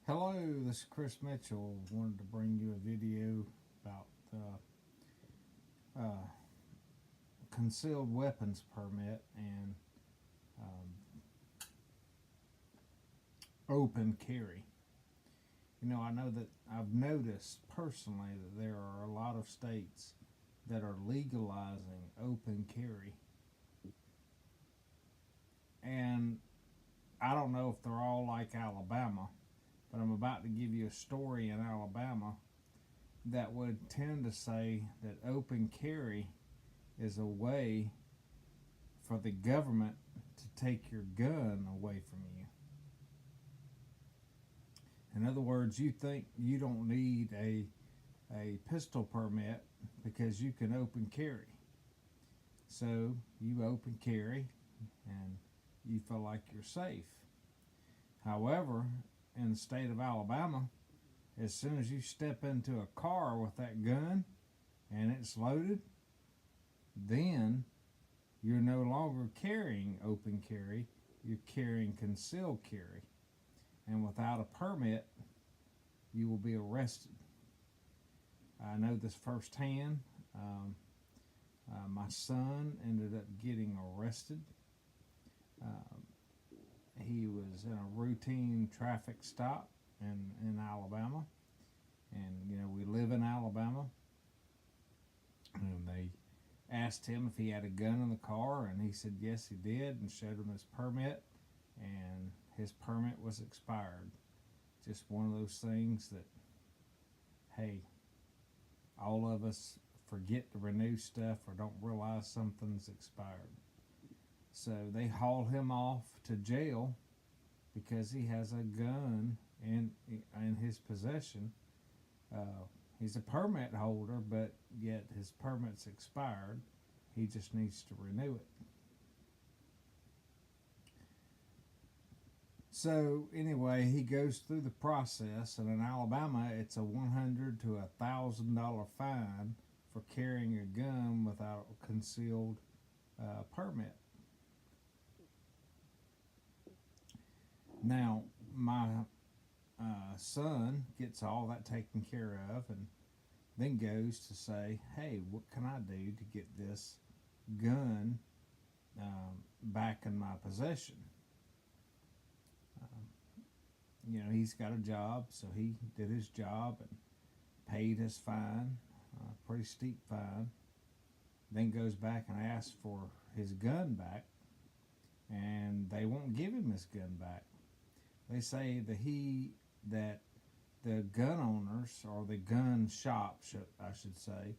Hello, this is Chris Mitchell. Wanted to bring you a video about concealed weapons permit and open carry. I know that I've noticed personally that there are a lot of states that are legalizing open carry, and I don't know if they're all like Alabama, but I'm about to give you a story in Alabama that would tend to say that open carry is a way for the government to take your gun away from you. In other words, you think you don't need a pistol permit because you can open carry. So you open carry and you feel like you're safe. However, in the state of Alabama, as soon as you step into a car with that gun and it's loaded, then you're no longer carrying open carry, you're carrying concealed carry. And without a permit, you will be arrested. I know this firsthand. My son ended up getting arrested. He was in a routine traffic stop in Alabama. And, we live in Alabama. And they asked him if he had a gun in the car, and he said yes, he did, and showed him his permit. And his permit was expired. Just one of those things that, hey, all of us forget to renew stuff or don't realize something's expired. So they hauled him off to jail because he has a gun in his possession. He's a permit holder, but yet his permit's expired. He just needs to renew it. So anyway, he goes through the process, and in Alabama, it's a $100 to $1,000 fine for carrying a gun without a concealed permit. Now, my son gets all that taken care of, and then goes to say, "Hey, what can I do to get this gun back in my possession?" He's got a job, so he did his job and paid his fine, pretty steep fine. Then goes back and asks for his gun back, and they won't give him his gun back. They say that the gun owners, or the gun shop, I should say,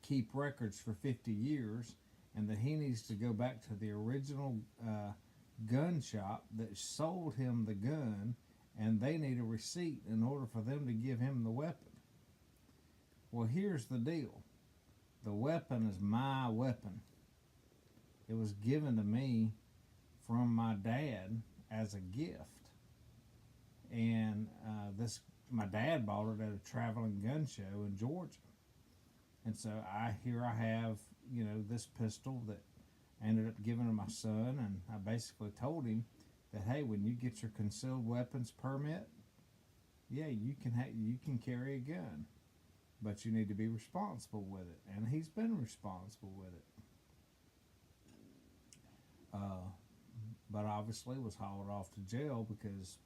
keep records for 50 years, and that he needs to go back to the original gun shop that sold him the gun, and they need a receipt in order for them to give him the weapon. Well, here's the deal. The weapon is my weapon. It was given to me from my dad as a gift. And my dad bought it at a traveling gun show in Georgia. And so I have, this pistol that I ended up giving to my son, and I basically told him that, hey, when you get your concealed weapons permit, yeah, you can carry a gun, but you need to be responsible with it. And he's been responsible with it. But obviously was hauled off to jail because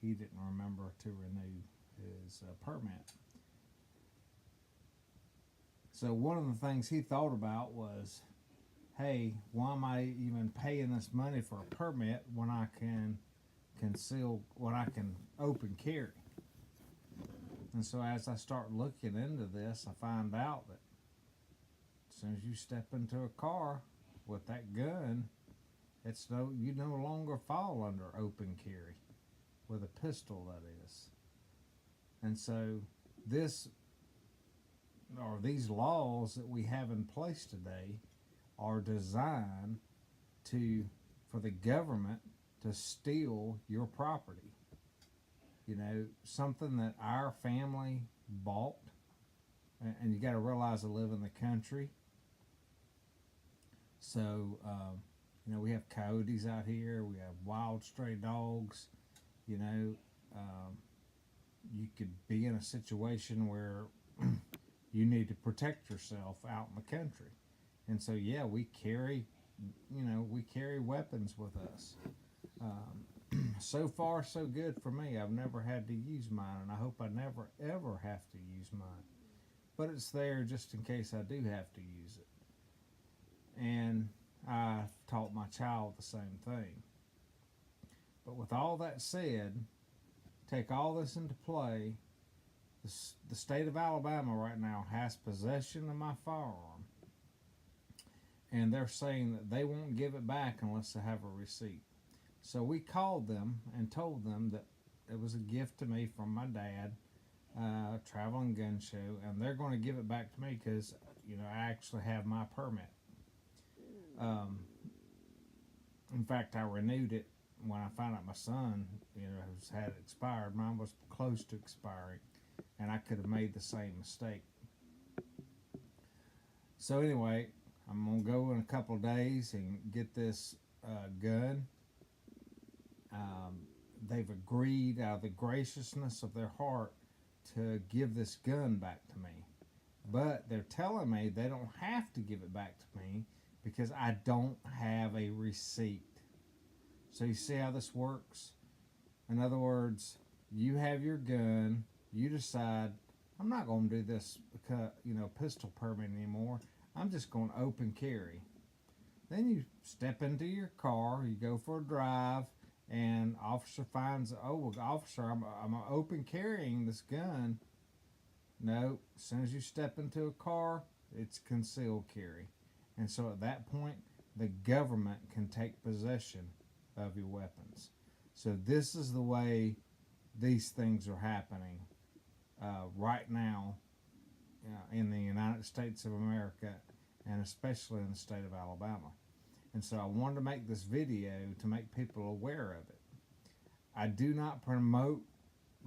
he didn't remember to renew his permit. So one of the things he thought about was, hey, why am I even paying this money for a permit when I can open carry? And so as I start looking into this, I find out that as soon as you step into a car with that gun, you no longer fall under open carry with a pistol, that is. And so these laws that we have in place today are designed for the government to steal your property. Something that our family bought, and you got to realize I live in the country. So You know, we have coyotes out here. We have wild stray dogs. You know, um, you could be in a situation where you need to protect yourself out in the country. And so, yeah, we carry, we carry weapons with us. So far, so good for me. I've never had to use mine, and I hope I never, ever have to use mine. But it's there just in case I do have to use it. And I've taught my child the same thing. But with all that said, take all this into play. The state of Alabama right now has possession of my firearm, and they're saying that they won't give it back unless I have a receipt. So we called them and told them that it was a gift to me from my dad, traveling gun show, and they're going to give it back to me because I actually have my permit. In fact, I renewed it when I found out my son, had expired. Mine was close to expiring, and I could have made the same mistake. So anyway, I'm gonna go in a couple of days and get this gun. They've agreed out of the graciousness of their heart to give this gun back to me, but they're telling me they don't have to give it back to me because I don't have a receipt. So you see how this works? In other words, you have your gun, you decide, I'm not going to do this pistol permit anymore. I'm just going to open carry. Then you step into your car, you go for a drive, and officer finds, officer, I'm open carrying this gun. No, as soon as you step into a car, it's concealed carry. And so at that point, the government can take possession of your weapons. So this is the way these things are happening right now in the United States of America, and especially in the state of Alabama. And so I wanted to make this video to make people aware of it. I do not promote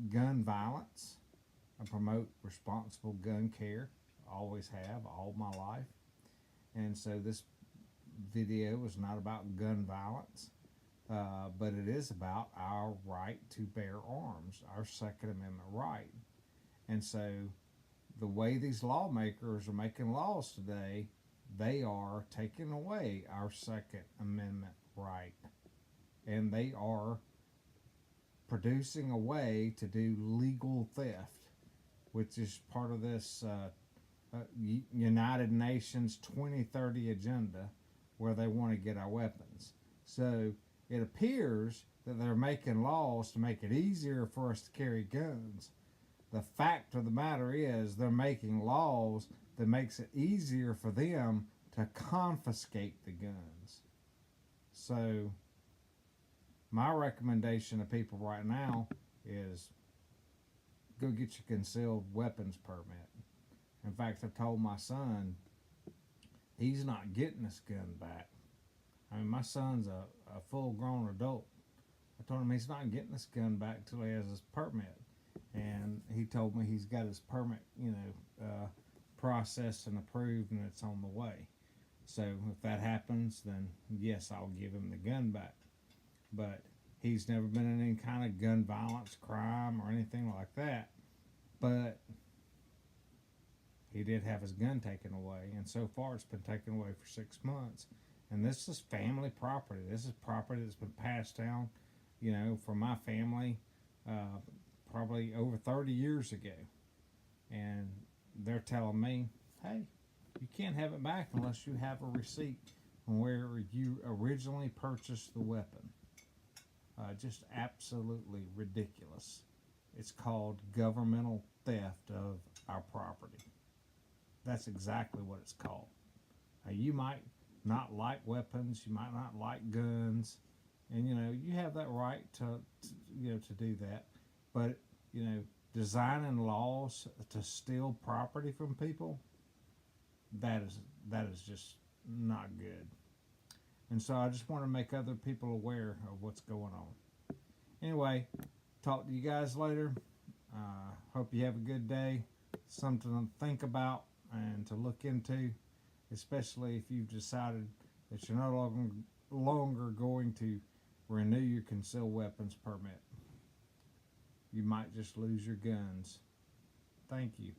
gun violence. I promote responsible gun care. Always have, all my life. And so this video is not about gun violence, but it is about our right to bear arms, our Second Amendment right. And so the way these lawmakers are making laws today, they are taking away our Second Amendment right. And they are producing a way to do legal theft, which is part of this United Nations 2030 agenda, where they want to get our weapons. So it appears that they're making laws to make it easier for us to carry guns. The fact of the matter is they're making laws that makes it easier for them to confiscate the guns. So my recommendation to people right now is go get your concealed weapons permit. In fact, I told my son he's not getting this gun back. I mean, my son's a full-grown adult. I told him he's not getting this gun back till he has his permit. And he told me he's got his permit, processed and approved, and it's on the way. So if that happens, then yes, I'll give him the gun back. But he's never been in any kind of gun violence, crime, or anything like that. But he did have his gun taken away, and so far it's been taken away for 6 months. And this is family property. This is property that's been passed down, from my family probably over 30 years ago. And they're telling me, hey, you can't have it back unless you have a receipt from where you originally purchased the weapon. Just absolutely ridiculous. It's called governmental theft of our property. That's exactly what it's called. You might not like weapons, you might not like guns, and you have that right to do that. But designing laws to steal property from people, that is just not good. And so I just want to make other people aware of what's going on. Anyway, talk to you guys later. Hope you have a good day. Something to think about and to look into, especially if you've decided that you're no longer going to renew your concealed weapons permit. You might just lose your guns. Thank you.